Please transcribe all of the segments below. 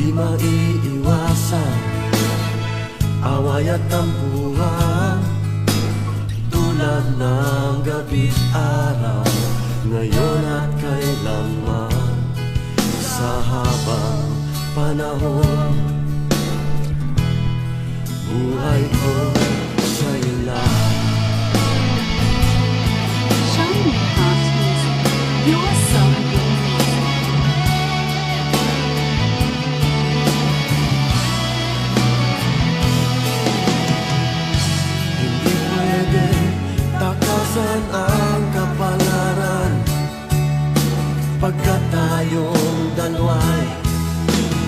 Di maiiwasan away at tampuhan, tulad ng gabi't araw, ngayon at kailanman. Sa habang panahon, buhay ko sa'yo lang. Shining Heart Music, your song music. Hindi pwede takasan ang kapalaran, pagkat tayong dalawa'y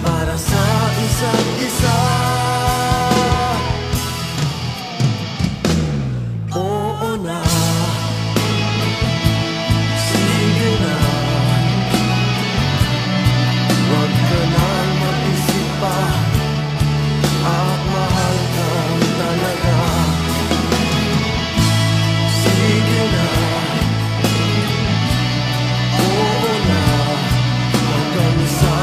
para sa isa't isa. Oo na, sige na, huwag ka nang mag-isip pa, at mahal kang talaga. Sige na, oo na, hanggang sa